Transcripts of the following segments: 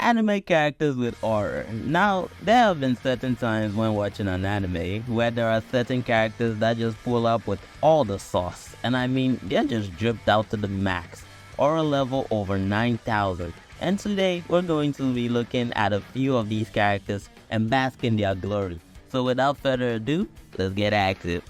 Anime characters with aura. Now, there have been certain times when watching an anime where there are certain characters that just pull up with all the sauce. And I mean, they're just dripped out to the max. Aura level over 9,000. And today, we're going to be looking at a few of these characters and bask in their glory. So without further ado, let's get active.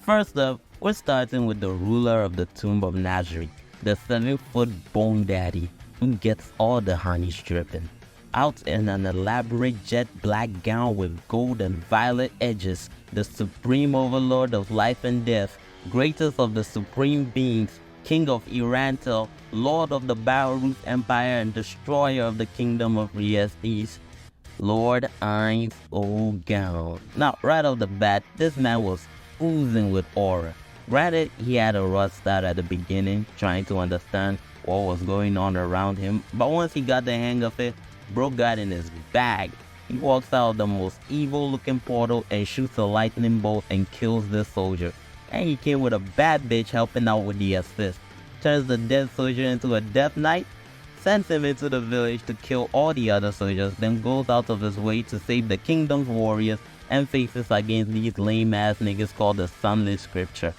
First up, we're starting with the ruler of the Tomb of Nazri, the 7-foot bone daddy who gets all the honeys dripping. Out in an elaborate jet black gown with gold and violet edges, the supreme overlord of life and death, greatest of the supreme beings, king of Irantel, lord of the Baruth Empire and destroyer of the kingdom of Riestes, Lord Ainz O'Gown. Now, right off the bat, this man was oozing with aura. Granted, he had a rough start at the beginning, trying to understand what was going on around him, but once he got the hang of it, bro got in his bag. He walks out of the most evil looking portal and shoots a lightning bolt and kills this soldier. And he came with a bad bitch helping out with the assist. Turns the dead soldier into a death knight, sends him into the village to kill all the other soldiers, then goes out of his way to save the kingdom's warriors and faces against these lame ass niggas called the Sunlit Scripture.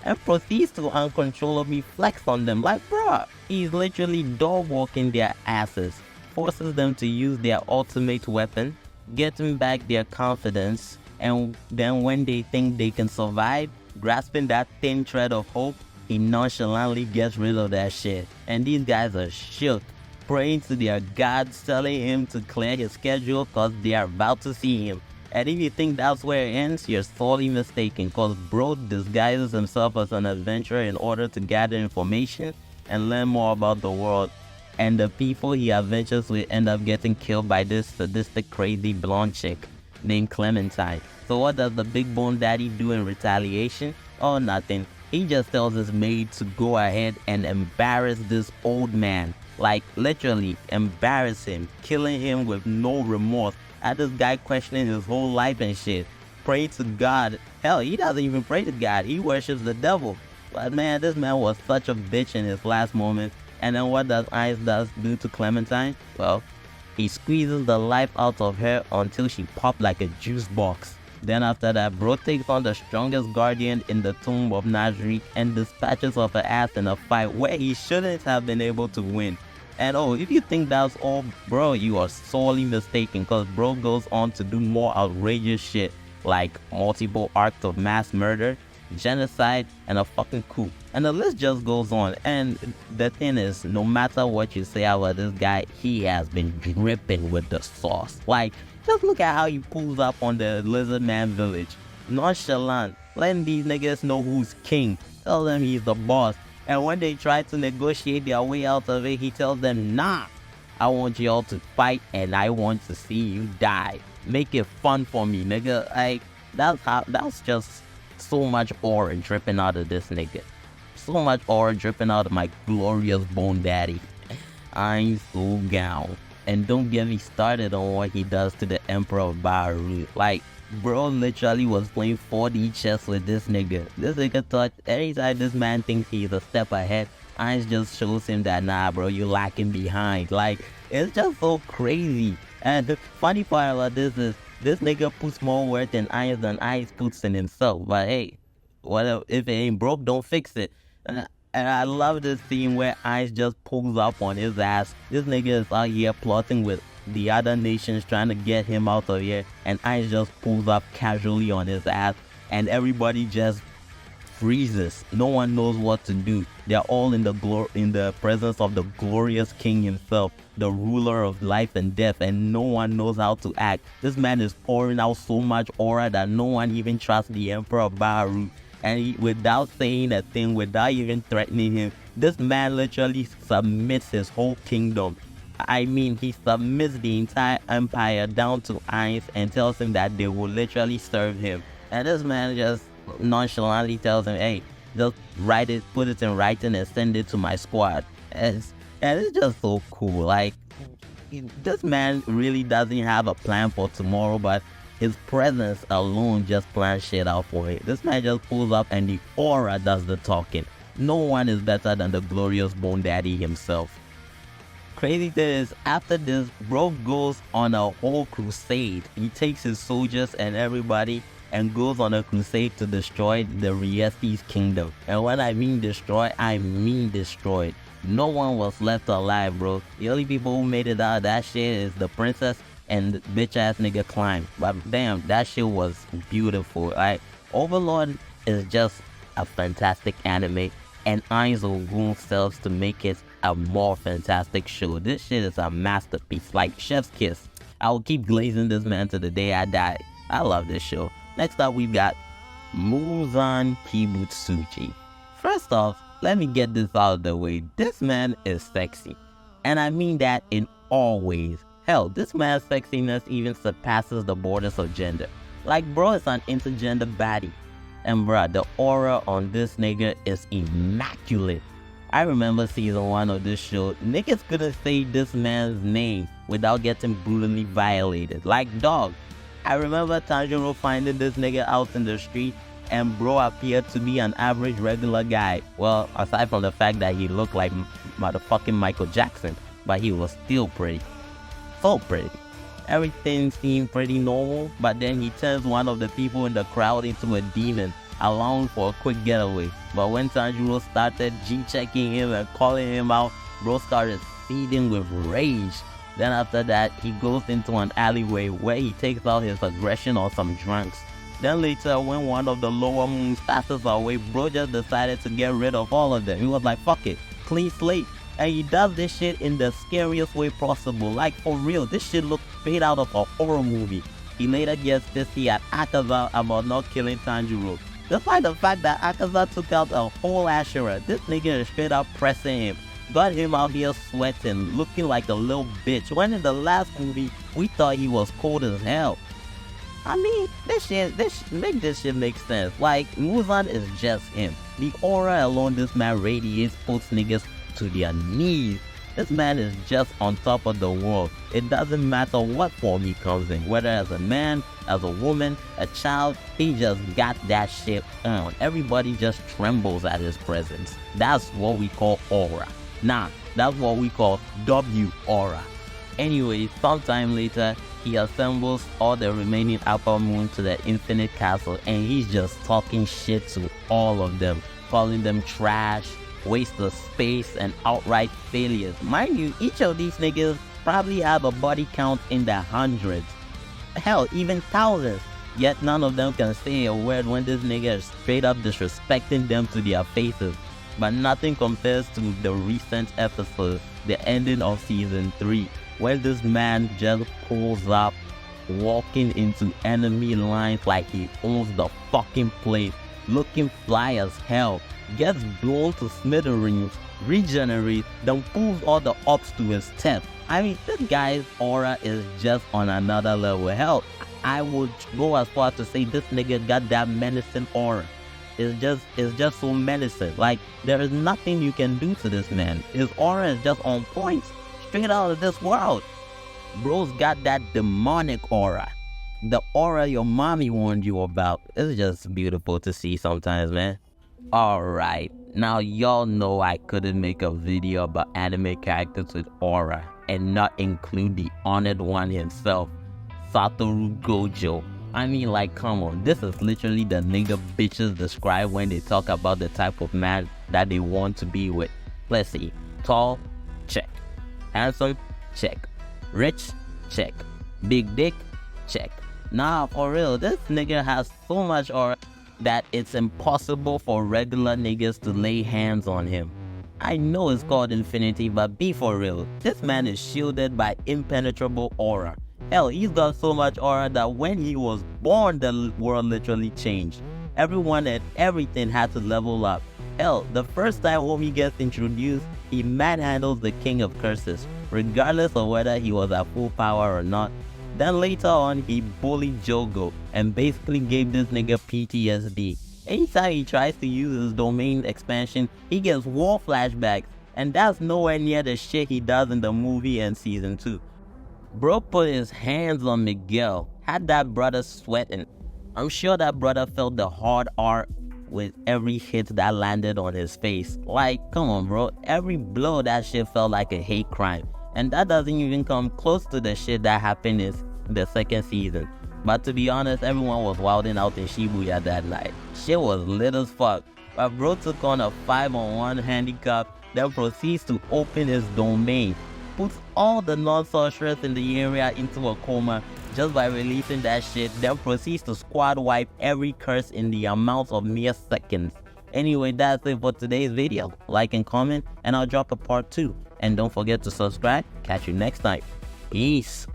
And proceeds to uncontrollably flex on them like bruh. He's literally dog walking their asses, forces them to use their ultimate weapon, getting back their confidence, and then when they think they can survive, grasping that thin thread of hope, he nonchalantly gets rid of that shit. And these guys are shook, praying to their gods, telling him to clear his schedule cause they are about to see him. And if you think that's where it ends, you're sorely mistaken, cause bro disguises himself as an adventurer in order to gather information and learn more about the world. And the people he adventures with end up getting killed by this sadistic crazy blonde chick named Clementine. So what does the big bone daddy do in retaliation? Oh, nothing. He just tells his maid to go ahead and embarrass this old man. Like literally embarrass him, killing him with no remorse. At this guy questioning his whole life and shit. Pray to God. Hell, he doesn't even pray to God. He worships the devil. But man, this man was such a bitch in his last moment. And then what does Ainz do to Clementine? Well, he squeezes the life out of her until she popped like a juice box. Then after that, bro takes on the strongest guardian in the Tomb of Nazri and dispatches of her ass in a fight where he shouldn't have been able to win. And oh, if you think that's all, bro, you are sorely mistaken, cause bro goes on to do more outrageous shit like multiple acts of mass murder, genocide, and a fucking coup. And the list just goes on. And the thing is, no matter what you say about this guy, he has been dripping with the sauce. Like, just look at how he pulls up on the Lizard Man village. Nonchalant, letting these niggas know who's king. Tell them he's the boss. And when they try to negotiate their way out of it, he tells them, nah, I want y'all to fight and I want to see you die. Make it fun for me, nigga. Like, that's just so much aura dripping out of this nigga. So much aura dripping out of my glorious bone daddy. I'm so down. And don't get me started on what he does to the Emperor of Baruth. Like, bro literally was playing 4D chess with this nigga. This nigga thought anytime this man thinks he's a step ahead, Ainz just shows him that nah bro, you lacking behind. Like, it's just so crazy. And the funny part about this is this nigga puts more work in Ainz than Ainz puts in himself. But hey, whatever, if it ain't broke, don't fix it. And I love this scene where Ainz just pulls up on his ass. This nigga is out here plotting with the other nations trying to get him out of here, and Ainz just pulls up casually on his ass, and everybody just freezes. No one knows what to do. They're all in the presence of the glorious king himself, the ruler of life and death, and no one knows how to act. This man is pouring out so much aura that no one even trusts the Emperor of Baruth. And without saying a thing, without even threatening him, this man literally submits his whole kingdom. I mean, he submits the entire empire down to Ainz and tells him that they will literally serve him. And this man just nonchalantly tells him, hey, just write it, put it in writing and send it to my squad. And it's just so cool. Like, this man really doesn't have a plan for tomorrow, but his presence alone just plans shit out for him. This man just pulls up and the aura does the talking. No one is better than the glorious Bone Daddy himself. Crazy thing is, after this, bro goes on a whole crusade. He takes his soldiers and everybody and goes on a crusade to destroy the Riesi's kingdom. And when I mean destroy, I mean destroyed. No one was left alive, bro. The only people who made it out of that shit is the princess and the bitch ass nigga Climb. But damn, that shit was beautiful. Like, Overlord is just a fantastic anime, and Ainzo Goon serves to make it a more fantastic show. This shit is a masterpiece, like chef's kiss. I will keep glazing this man to the day I die. I love this show. Next up, we got Muzan Kibutsuji. First off, let me get this out of the way. This man is sexy, and I mean that in all ways. Hell, this man's sexiness even surpasses the borders of gender. Like, bro is an intergender baddie. And bruh, the aura on this nigga is immaculate. I remember season 1 of this show, niggas couldn't say this man's name without getting brutally violated. Like, dog, I remember Tanjiro finding this nigga out in the street, and bro appeared to be an average regular guy. Well, aside from the fact that he looked like motherfucking Michael Jackson, but he was still pretty. So pretty. Everything seemed pretty normal, but then he turns one of the people in the crowd into a demon, allowing for a quick getaway. But when Tanjiro started G-checking him and calling him out, bro started seething with rage. Then after that, he goes into an alleyway where he takes out his aggression on some drunks. Then later, when one of the lower moons passes away, bro just decided to get rid of all of them. He was like, fuck it, clean slate. And he does this shit in the scariest way possible. Like, for real, this shit looks straight out of a horror movie. He later gets pissy at Akaza about not killing Tanjiro. Despite the fact that Akaza took out a whole Ashura, this nigga is straight up pressing him. Got him out here sweating, looking like a little bitch. When in the last movie, we thought he was cold as hell. I mean, make this shit make sense. Like, Muzan is just him. The aura alone this man radiates puts niggas to their knees. This man is just on top of the world. It doesn't matter what form he comes in, whether as a man, as a woman, a child, he just got that shit on. Everybody just trembles at his presence. That's what we call aura. Nah, that's what we call W-aura. Anyway, sometime later, he assembles all the remaining Upper Moon to the Infinite Castle, and he's just talking shit to all of them, calling them trash, waste of space, and outright failures. Mind you, each of these niggas probably have a body count in the hundreds. Hell, even thousands. Yet none of them can say a word when this nigga is straight up disrespecting them to their faces. But nothing compares to the recent episode, the ending of season 3, where this man just pulls up, walking into enemy lines like he owns the fucking place, looking fly as hell, gets blown to smithereens, regenerates, then pulls all the ops to his step. I mean, this guy's aura is just on another level. Hell, I would go as far to say this nigga got that menacing aura. It's just so menacing. Like, there is nothing you can do to this man. His aura is just on point, straight out of this world. Bro's got that demonic aura. The aura your mommy warned you about. It's just beautiful to see sometimes, man. Alright, now y'all know I couldn't make a video about anime characters with aura and not include the honored one himself, Satoru Gojo. I mean, like, come on, this is literally the nigga bitches describe when they talk about the type of man that they want to be with. Let's see, tall, check. Handsome, check. Rich, check. Big dick, check. Nah, for real, this nigga has so much aura that it's impossible for regular niggas to lay hands on him. I know it's called infinity, but be for real, this man is shielded by impenetrable aura. Hell, he's got so much aura that when he was born, the world literally changed. Everyone and everything had to level up. Hell, the first time homie gets introduced, he manhandles the king of curses, regardless of whether he was at full power or not. Then later on, he bullied Jogo and basically gave this nigga PTSD. Anytime he tries to use his domain expansion, he gets war flashbacks, and that's nowhere near the shit he does in the movie and season 2. Bro put his hands on Miguel, had that brother sweating. I'm sure that brother felt the hard R with every hit that landed on his face. Like, come on bro, every blow that shit felt like a hate crime. And that doesn't even come close to the shit that happened in the second season. But to be honest, everyone was wilding out in Shibuya that night. Shit was lit as fuck. But bro took on a 5-on-1 handicap, then proceeds to open his domain, puts all the non-sorcerers in the area into a coma just by releasing that shit, then proceeds to squad wipe every curse in the amount of mere seconds. Anyway, that's it for today's video. Like and comment, and I'll drop a part 2. And don't forget to subscribe. Catch you next time. Peace.